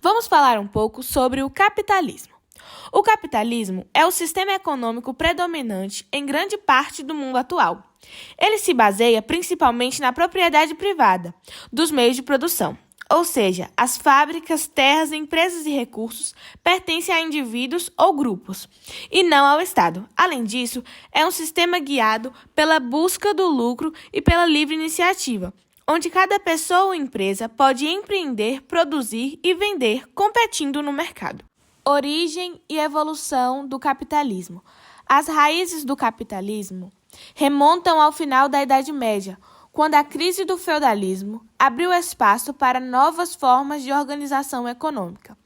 Vamos falar um pouco sobre o capitalismo. O capitalismo é o sistema econômico predominante em grande parte do mundo atual. Ele se baseia principalmente na propriedade privada dos meios de produção, ou seja, as fábricas, terras, empresas e recursos pertencem a indivíduos ou grupos, e não ao Estado. Além disso, é um sistema guiado pela busca do lucro e pela livre iniciativa, onde cada pessoa ou empresa pode empreender, produzir e vender, competindo no mercado. Origem e evolução do capitalismo. As raízes do capitalismo remontam ao final da Idade Média, quando a crise do feudalismo abriu espaço para novas formas de organização econômica.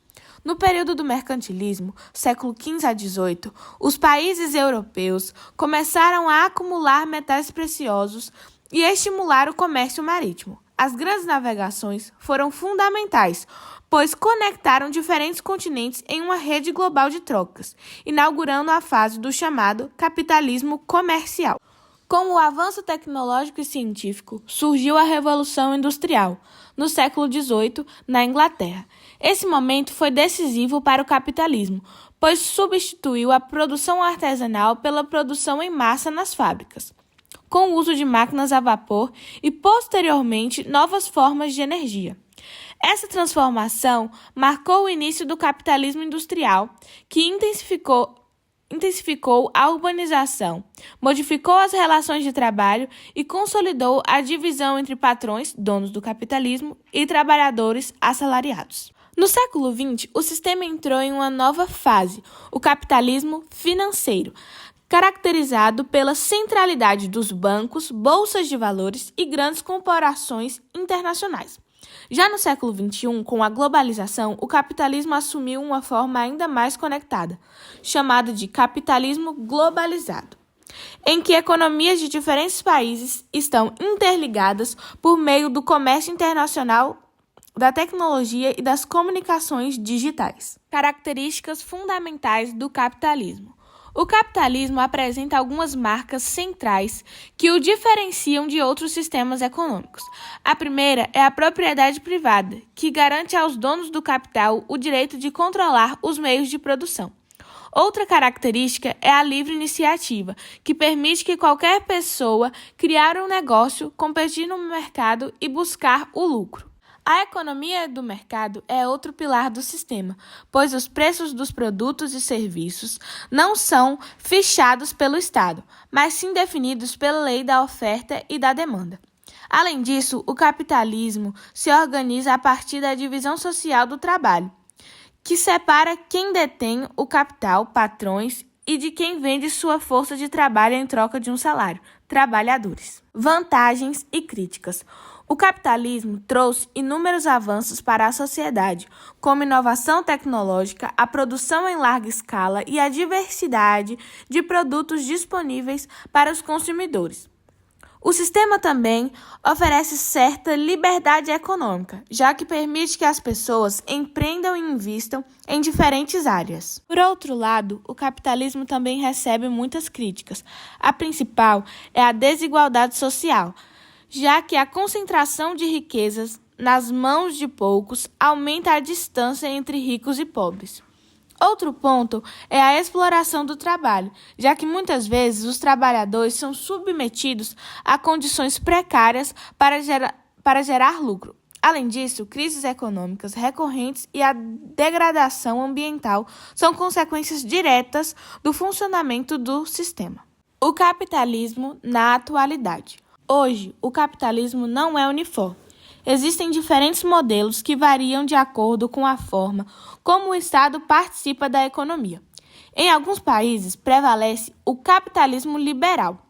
No período do mercantilismo, século XV a XVIII, os países europeus começaram a acumular metais preciosos e estimular o comércio marítimo. As grandes navegações foram fundamentais, pois conectaram diferentes continentes em uma rede global de trocas, inaugurando a fase do chamado capitalismo comercial. Com o avanço tecnológico e científico, surgiu a Revolução Industrial, no século XVIII, na Inglaterra. Esse momento foi decisivo para o capitalismo, pois substituiu a produção artesanal pela produção em massa nas fábricas, com o uso de máquinas a vapor e, posteriormente, novas formas de energia. Essa transformação marcou o início do capitalismo industrial, que intensificou a urbanização, modificou as relações de trabalho e consolidou a divisão entre patrões, donos do capitalismo, e trabalhadores assalariados. No século XX, o sistema entrou em uma nova fase, o capitalismo financeiro, caracterizado pela centralidade dos bancos, bolsas de valores e grandes corporações internacionais. Já no século XXI, com a globalização, o capitalismo assumiu uma forma ainda mais conectada, chamada de capitalismo globalizado, em que economias de diferentes países estão interligadas por meio do comércio internacional, da tecnologia e das comunicações digitais. Características fundamentais do capitalismo. O capitalismo apresenta algumas marcas centrais que o diferenciam de outros sistemas econômicos. A primeira é a propriedade privada, que garante aos donos do capital o direito de controlar os meios de produção. Outra característica é a livre iniciativa, que permite que qualquer pessoa criar um negócio, competir no mercado e buscar o lucro. A economia do mercado é outro pilar do sistema, pois os preços dos produtos e serviços não são fichados pelo Estado, mas sim definidos pela lei da oferta e da demanda. Além disso, o capitalismo se organiza a partir da divisão social do trabalho, que separa quem detém o capital, patrões, e de quem vende sua força de trabalho em troca de um salário, trabalhadores. Vantagens e críticas. O capitalismo trouxe inúmeros avanços para a sociedade, como inovação tecnológica, a produção em larga escala e a diversidade de produtos disponíveis para os consumidores. O sistema também oferece certa liberdade econômica, já que permite que as pessoas empreendam e invistam em diferentes áreas. Por outro lado, o capitalismo também recebe muitas críticas. A principal é a desigualdade social, já que a concentração de riquezas nas mãos de poucos aumenta a distância entre ricos e pobres. Outro ponto é a exploração do trabalho, já que muitas vezes os trabalhadores são submetidos a condições precárias para gerar lucro. Além disso, crises econômicas recorrentes e a degradação ambiental são consequências diretas do funcionamento do sistema. O capitalismo na atualidade. Hoje, o capitalismo não é uniforme. Existem diferentes modelos que variam de acordo com a forma como o Estado participa da economia. Em alguns países, prevalece o capitalismo liberal,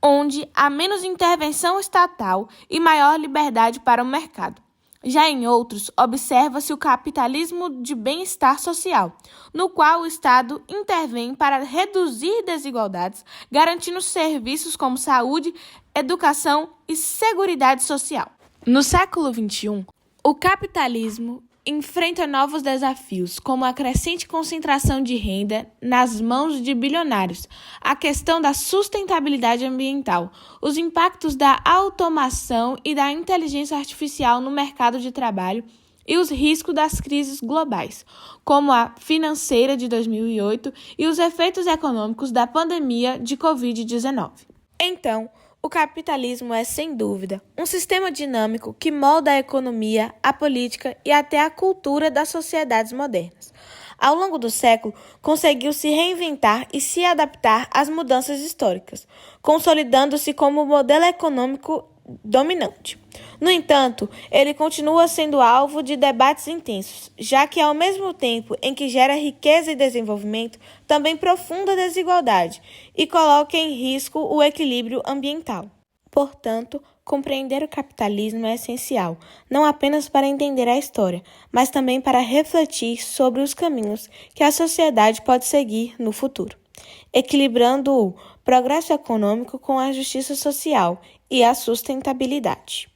onde há menos intervenção estatal e maior liberdade para o mercado. Já em outros, observa-se o capitalismo de bem-estar social, no qual o Estado intervém para reduzir desigualdades, garantindo serviços como saúde, educação e seguridade social. No século XXI, o capitalismo enfrenta novos desafios, como a crescente concentração de renda nas mãos de bilionários, a questão da sustentabilidade ambiental, os impactos da automação e da inteligência artificial no mercado de trabalho, e os riscos das crises globais, como a financeira de 2008 e os efeitos econômicos da pandemia de Covid-19. Então, o capitalismo é, sem dúvida, um sistema dinâmico que molda a economia, a política e até a cultura das sociedades modernas. Ao longo do século, conseguiu se reinventar e se adaptar às mudanças históricas, consolidando-se como modelo econômico dominante. No entanto, ele continua sendo alvo de debates intensos, já que, ao mesmo tempo em que gera riqueza e desenvolvimento, também profunda desigualdade e coloca em risco o equilíbrio ambiental. Portanto, compreender o capitalismo é essencial, não apenas para entender a história, mas também para refletir sobre os caminhos que a sociedade pode seguir no futuro, equilibrando o progresso econômico com a justiça social e a sustentabilidade.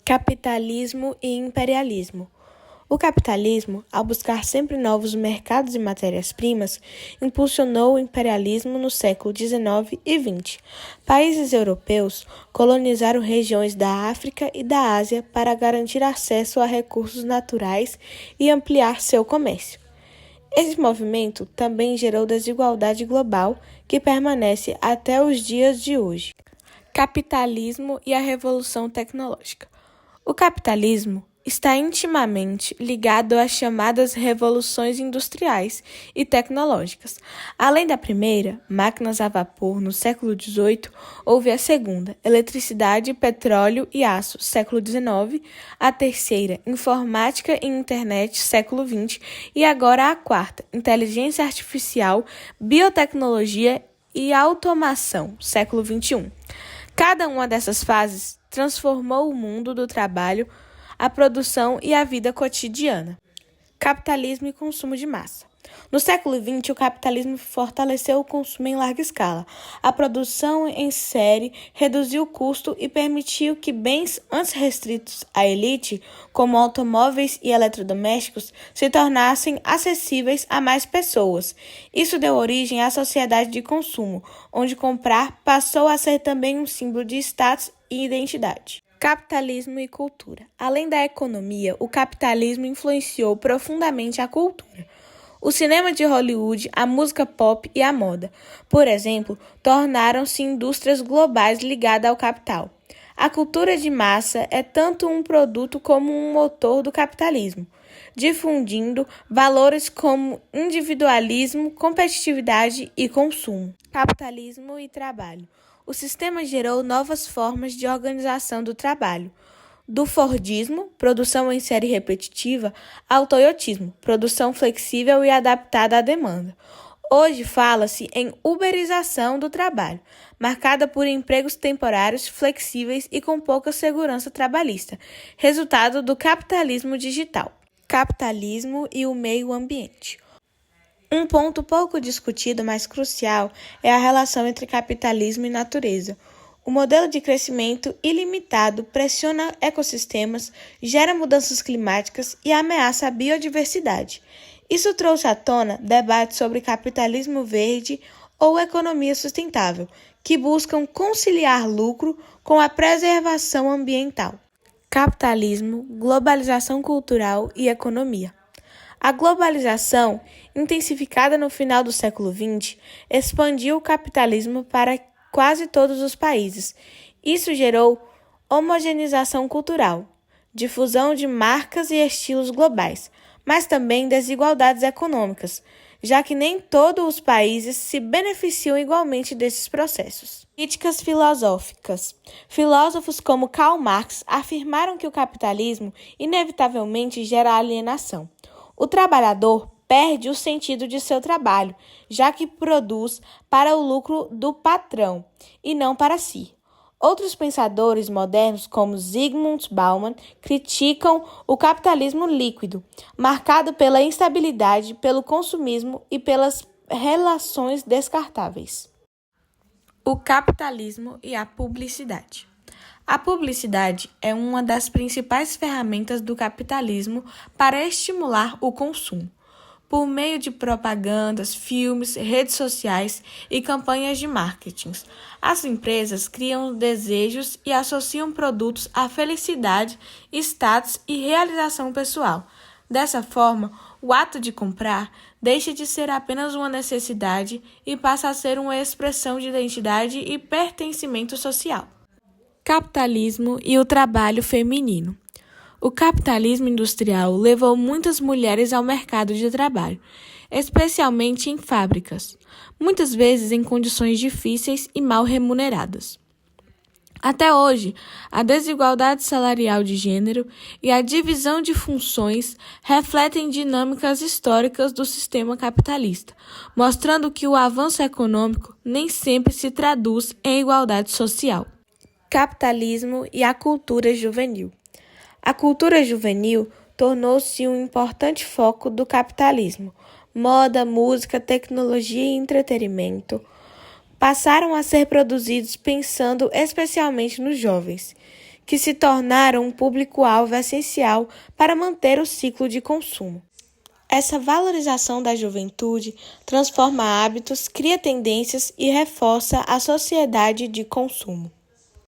Capitalismo e imperialismo. O capitalismo, ao buscar sempre novos mercados e matérias-primas, impulsionou o imperialismo no século XIX e XX. Países europeus colonizaram regiões da África e da Ásia para garantir acesso a recursos naturais e ampliar seu comércio. Esse movimento também gerou desigualdade global que permanece até os dias de hoje. Capitalismo e a revolução tecnológica. O capitalismo está intimamente ligado às chamadas revoluções industriais e tecnológicas. Além da primeira, máquinas a vapor, no século XVIII, houve a segunda, eletricidade, petróleo e aço, século XIX, a terceira, informática e internet, século XX, e agora a quarta, inteligência artificial, biotecnologia e automação, século XXI. Cada uma dessas fases transformou o mundo do trabalho, a produção e a vida cotidiana. Capitalismo e consumo de massa. No século XX, o capitalismo fortaleceu o consumo em larga escala. A produção em série reduziu o custo e permitiu que bens antes restritos à elite, como automóveis e eletrodomésticos, se tornassem acessíveis a mais pessoas. Isso deu origem à sociedade de consumo, onde comprar passou a ser também um símbolo de status e identidade. Capitalismo e cultura. Além da economia, o capitalismo influenciou profundamente a cultura. O cinema de Hollywood, a música pop e a moda, por exemplo, tornaram-se indústrias globais ligadas ao capital. A cultura de massa é tanto um produto como um motor do capitalismo, difundindo valores como individualismo, competitividade e consumo. Capitalismo e trabalho. O sistema gerou novas formas de organização do trabalho, do Fordismo, produção em série repetitiva, ao Toyotismo, produção flexível e adaptada à demanda. Hoje fala-se em uberização do trabalho, marcada por empregos temporários, flexíveis e com pouca segurança trabalhista, resultado do capitalismo digital. Capitalismo e o meio ambiente. Um ponto pouco discutido, mas crucial, é a relação entre capitalismo e natureza. O modelo de crescimento ilimitado pressiona ecossistemas, gera mudanças climáticas e ameaça a biodiversidade. Isso trouxe à tona debates sobre capitalismo verde ou economia sustentável, que buscam conciliar lucro com a preservação ambiental. Capitalismo, globalização cultural e economia. A globalização, intensificada no final do século XX, expandiu o capitalismo para quase todos os países. Isso gerou homogeneização cultural, difusão de marcas e estilos globais, mas também desigualdades econômicas, já que nem todos os países se beneficiam igualmente desses processos. Críticas filosóficas. Filósofos como Karl Marx afirmaram que o capitalismo inevitavelmente gera alienação. O trabalhador perde o sentido de seu trabalho, já que produz para o lucro do patrão e não para si. Outros pensadores modernos, como Zygmunt Bauman, criticam o capitalismo líquido, marcado pela instabilidade, pelo consumismo e pelas relações descartáveis. O capitalismo e a publicidade. A publicidade é uma das principais ferramentas do capitalismo para estimular o consumo. por meio de propagandas, filmes, redes sociais e campanhas de marketing. As empresas criam desejos e associam produtos à felicidade, status e realização pessoal. Dessa forma, o ato de comprar deixa de ser apenas uma necessidade e passa a ser uma expressão de identidade e pertencimento social. Capitalismo e o trabalho feminino. O capitalismo industrial levou muitas mulheres ao mercado de trabalho, especialmente em fábricas, muitas vezes em condições difíceis e mal remuneradas. Até hoje, a desigualdade salarial de gênero e a divisão de funções refletem dinâmicas históricas do sistema capitalista, mostrando que o avanço econômico nem sempre se traduz em igualdade social. Capitalismo e a cultura juvenil. A cultura juvenil tornou-se um importante foco do capitalismo. Moda, música, tecnologia e entretenimento passaram a ser produzidos pensando especialmente nos jovens, que se tornaram um público-alvo essencial para manter o ciclo de consumo. Essa valorização da juventude transforma hábitos, cria tendências e reforça a sociedade de consumo.